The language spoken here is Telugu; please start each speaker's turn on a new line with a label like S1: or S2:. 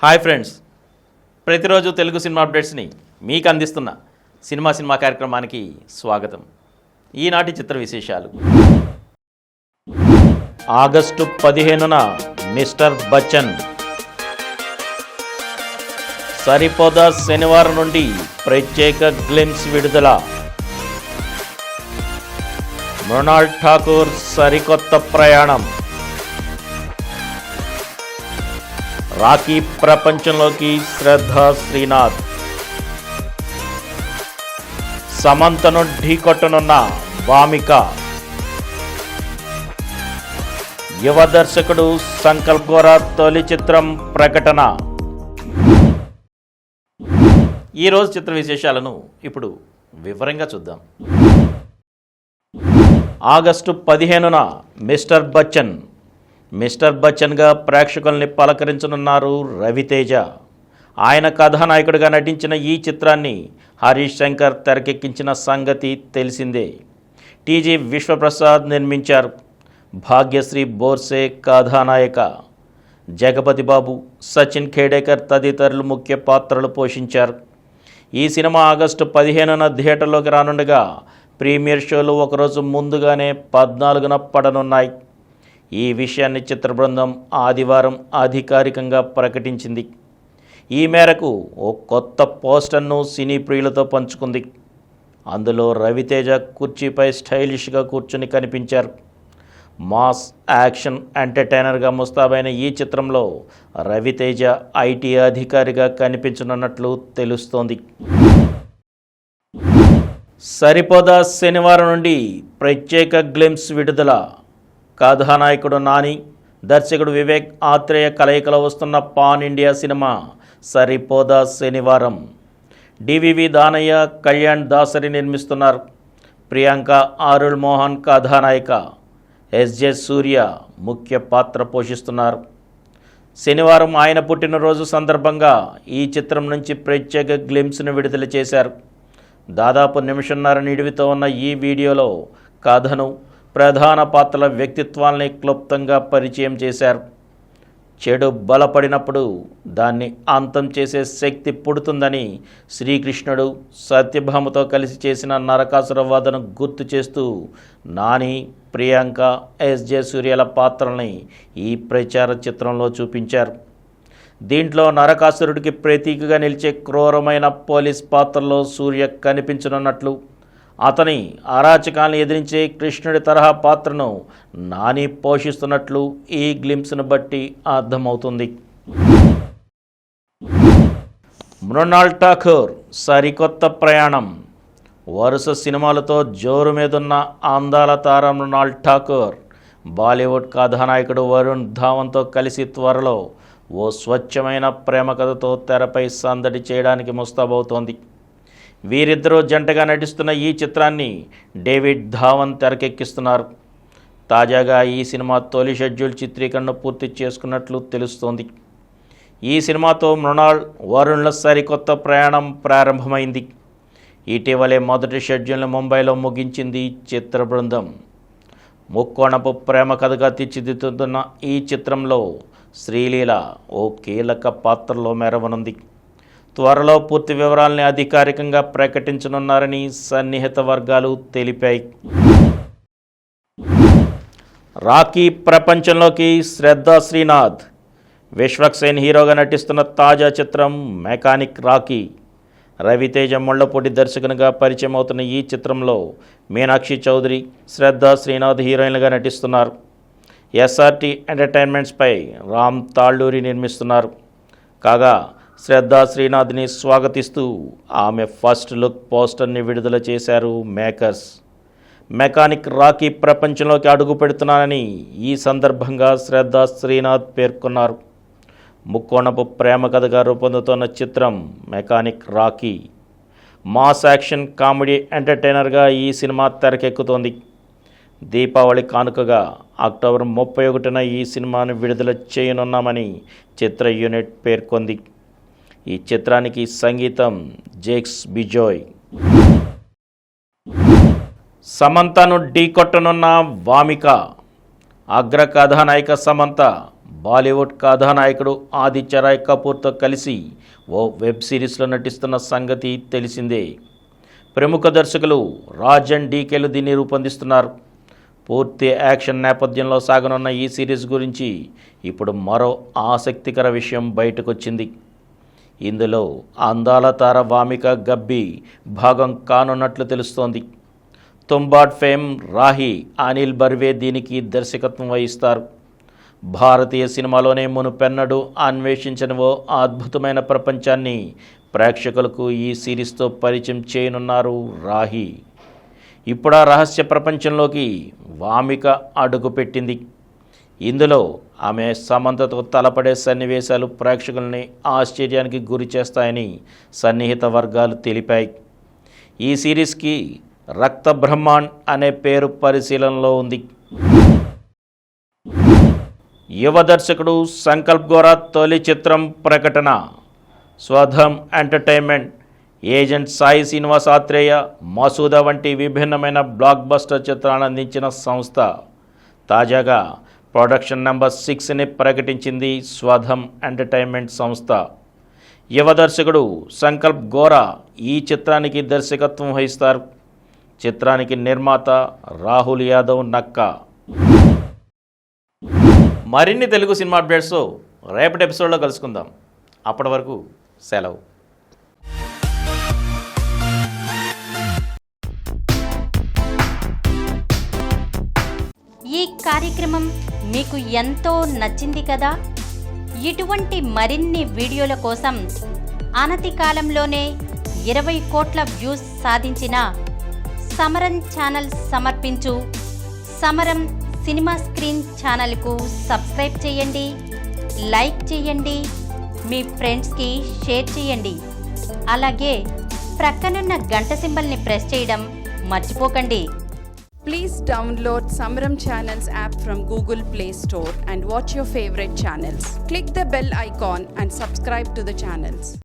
S1: హాయ్ ఫ్రెండ్స్, ప్రతిరోజు తెలుగు సినిమా అప్డేట్స్ని మీకు అందిస్తున్న సినిమా కార్యక్రమానికి స్వాగతం. ఈనాటి చిత్ర విశేషాలు. ఆగస్టు 15న మిస్టర్ బచ్చన్. సరిపోదా శనివారం నుండి ప్రత్యేక గ్లిమ్స్ విడుదల. మృణాల్ ఠాకూర్ సరికొత్త ప్రయాణం. రాఖీ ప్రపంచంలోకి శ్రద్ధా శ్రీనాథ్. సమంతను ఢీకొట్టనున్న వామిక. యువ దర్శకుడు సంకల్ప్ గోరా తొలి చిత్రం ప్రకటన. ఈరోజు చిత్ర విశేషాలను ఇప్పుడు వివరంగా చూద్దాం. ఆగస్టు 15న మిస్టర్ బచ్చన్గా ప్రేక్షకుల్ని పలకరించనున్నారు రవితేజ. ఆయన కథానాయకుడిగా నటించిన ఈ చిత్రాన్ని హరీష్ శంకర్ తెరకెక్కించిన సంగతి తెలిసిందే. టీజీ విశ్వప్రసాద్ నిర్మించారు. భాగ్యశ్రీ బోర్సే కథానాయక. జగపతి బాబు, సచిన్ ఖేడేకర్ తదితరులు ముఖ్య పాత్రలు పోషించారు. ఈ సినిమా ఆగస్టు 15న థియేటర్లోకి రానుండగా ప్రీమియర్ షోలు ఒకరోజు ముందుగానే 14న పడనున్నాయి. ఈ విషయాన్ని చిత్ర బృందం ఆదివారం అధికారికంగా ప్రకటించింది. ఈ మేరకు ఓ కొత్త పోస్టర్ను సినీ ప్రియులతో పంచుకుంది. అందులో రవితేజ కుర్చీపై స్టైలిష్గా కూర్చుని కనిపించారు. మాస్ యాక్షన్ ఎంటర్టైనర్గా ముస్తాబైన ఈ చిత్రంలో రవితేజ ఐటీ అధికారిగా కనిపించనున్నట్లు తెలుస్తోంది. సరిపోదా శనివారం నుండి ప్రత్యేక గ్లిమ్స్ విడుదల. కథానాయకుడు నాని, దర్శకుడు వివేక్ ఆత్రేయ కలయికలో వస్తున్న పాన్ ఇండియా సినిమా సరిపోదా శనివారం. డివివి దానయ్య, కళ్యాణ్ దాసరి నిర్మిస్తున్నారు. ప్రియాంక ఆరుల్ మోహన్ కథానాయిక. ఎస్జే సూర్య ముఖ్య పాత్ర పోషిస్తున్నారు. శనివారం ఆయన పుట్టినరోజు సందర్భంగా ఈ చిత్రం నుంచి ప్రత్యేక గ్లిమ్స్ను విడుదల చేశారు. దాదాపు నిమిషన్నర నిడివితో ఉన్న ఈ వీడియోలో కథను, ప్రధాన పాత్రల వ్యక్తిత్వాల్ని క్లుప్తంగా పరిచయం చేశారు. చెడు బలపడినప్పుడు దాన్ని అంతం చేసే శక్తి పుడుతుందని శ్రీకృష్ణుడు సత్యభామతో కలిసి చేసిన నరకాసుర వధను గుర్తు చేస్తూ నాని, ప్రియాంక, ఎస్జే సూర్యల పాత్రల్ని ఈ ప్రచార చిత్రంలో చూపించారు. దీంట్లో నరకాసురుడికి ప్రతీకగా నిలిచే క్రూరమైన పోలీస్ పాత్రలో సూర్య కనిపించనున్నట్లు, అతని అరాచకాలను ఎదిరించే కృష్ణుడి తరహా పాత్రను నాని పోషిస్తున్నట్లు ఈ గ్లింప్స్ను బట్టి అర్థమవుతుంది. మృణాల్ ఠాకూర్ సరికొత్త ప్రయాణం. వరుస సినిమాలతో జోరు మీదున్న అందాల తార మృణాల్ ఠాకూర్ బాలీవుడ్ కథానాయకుడు వరుణ్ ధావన్తో కలిసి త్వరలో ఓ స్వచ్ఛమైన ప్రేమ కథతో తెరపై సందడి చేయడానికి ముస్తాబవుతోంది. వీరిద్దరూ జంటగా నటిస్తున్న ఈ చిత్రాన్ని డేవిడ్ ధావన్ తెరకెక్కిస్తున్నారు. తాజాగా ఈ సినిమా తొలి షెడ్యూల్ చిత్రీకరణను పూర్తి చేసుకున్నట్లు తెలుస్తోంది. ఈ సినిమాతో మృణాల్, వరుణ్ల సరికొత్త ప్రయాణం ప్రారంభమైంది. ఇటీవలే మొదటి షెడ్యూల్ను ముంబైలో ముగించింది చిత్ర బృందం. ముక్కోణపు ప్రేమ కథగా తీర్చిదిద్దుతున్న ఈ చిత్రంలో శ్రీలీల ఓ కీలక పాత్రలో మెరవనుంది. త్వరలో పూర్తి వివరాల్ని అధికారికంగా ప్రకటించనున్నారని సన్నిహిత వర్గాలు తెలిపాయి. రాఖీ ప్రపంచంలోకి శ్రద్ధా శ్రీనాథ్. విశ్వక్సేన్ హీరోగా నటిస్తున్న తాజా చిత్రం మెకానిక్ రాఖీ. రవితేజ ముళ్లపూడి దర్శకునిగా పరిచయం అవుతున్న ఈ చిత్రంలో మీనాక్షి చౌదరి, శ్రద్ధా శ్రీనాథ్ హీరోయిన్లుగా నటిస్తున్నారు. ఎస్ఆర్టీ ఎంటర్టైన్మెంట్స్పై రామ్ తాళ్ళూరి నిర్మిస్తున్నారు. కాగా శ్రద్ధా శ్రీనాథ్ని స్వాగతిస్తూ ఆమె ఫస్ట్ లుక్ పోస్టర్ని విడుదల చేశారు మేకర్స్. మెకానిక్ రాఖీ ప్రపంచంలోకి అడుగు పెడుతున్నానని ఈ సందర్భంగా శ్రద్ధా శ్రీనాథ్ పేర్కొన్నారు. ముక్కోణపు ప్రేమ కథగా రూపొందుతున్న చిత్రం mechanic Rocky. Mass action comedy ఎంటర్టైనర్గా ఈ సినిమా తెరకెక్కుతోంది. దీపావళి కానుకగా అక్టోబర్ 31న ఈ సినిమాను విడుదల చేయనున్నామని చిత్ర యూనిట్ పేర్కొంది. ఈ చిత్రానికి సంగీతం జేక్స్ బిజోయ్. సమంతను ఢీకొట్టనున్న వామిక. అగ్ర కథానాయిక సమంత బాలీవుడ్ కథానాయకుడు ఆదిత్య రాయ్ కపూర్తో కలిసి ఓ వెబ్ సిరీస్లో నటిస్తున్న సంగతి తెలిసిందే. ప్రముఖ దర్శకులు రాజ్ అండ్ డీకేలు దీన్ని రూపొందిస్తున్నారు. పూర్తి యాక్షన్ నేపథ్యంలో సాగనున్న ఈ సిరీస్ గురించి ఇప్పుడు మరో ఆసక్తికర విషయం బయటకొచ్చింది. ఇందులో అందాల తార వామిక గబ్బి భాగం కానున్నట్లు తెలుస్తోంది. తుంబాడ్ ఫేమ్ రాహి అనిల్ బర్వే దీనికి దర్శకత్వం వహిస్తారు. భారతీయ సినిమాలోనే మునుపెన్నడూ అన్వేషించని ఓ అద్భుతమైన ప్రపంచాన్ని ప్రేక్షకులకు ఈ సిరీస్తో పరిచయం చేయనున్నారు రాహి. ఇప్పుడు ఆ రహస్య ప్రపంచంలోకి వామిక అడుగుపెట్టింది. ఇందులో ఆమె సమంతతో తలపడే సన్నివేశాలు ప్రేక్షకుల్ని ఆశ్చర్యానికి గురి చేస్తాయని సన్నిహిత వర్గాలు తెలిపాయి. ఈ సిరీస్కి రక్త బ్రహ్మాండ్ అనే పేరు పరిశీలనలో ఉంది. యువ దర్శకుడు సంకల్ప్ గోరా తొలి చిత్రం ప్రకటన. స్వధం ఎంటర్టైన్మెంట్, ఏజెంట్ సాయి శ్రీనివాస్ ఆత్రేయ, మసూదా వంటి విభిన్నమైన బ్లాక్ బస్టర్ చిత్రాలను అందించిన సంస్థ తాజాగా ప్రొడక్షన్ నెంబర్ 6ని ప్రకటించింది. స్వధం ఎంటర్టైన్మెంట్ సంస్థ. యువ దర్శకుడు సంకల్ప్ గోరా ఈ చిత్రానికి దర్శకత్వం వహిస్తారు. చిత్రానికి నిర్మాత రాహుల్ యాదవ్ నక్కా. మరిన్ని తెలుగు సినిమా అప్డేట్స్ రేపటి ఎపిసోడ్లో కలుసుకుందాం. అప్పటి వరకు సెలవు.
S2: ఈ కార్యక్రమం మీకు ఎంతో నచ్చింది కదా. ఇటువంటి మరిన్ని వీడియోల కోసం అనతి కాలంలోనే 20 కోట్ల వ్యూస్ సాధించిన సమరం ఛానల్ సమర్పించు సమరం సినిమా స్క్రీన్ ఛానల్కు సబ్స్క్రైబ్ చేయండి, లైక్ చేయండి, మీ ఫ్రెండ్స్కి షేర్ చేయండి. అలాగే ప్రక్కనున్న గంట సింబల్ని ప్రెస్ చేయడం మర్చిపోకండి.
S3: Please download Samaram Channels app from Google Play Store and watch your favorite channels. Click the bell icon and subscribe to the channels.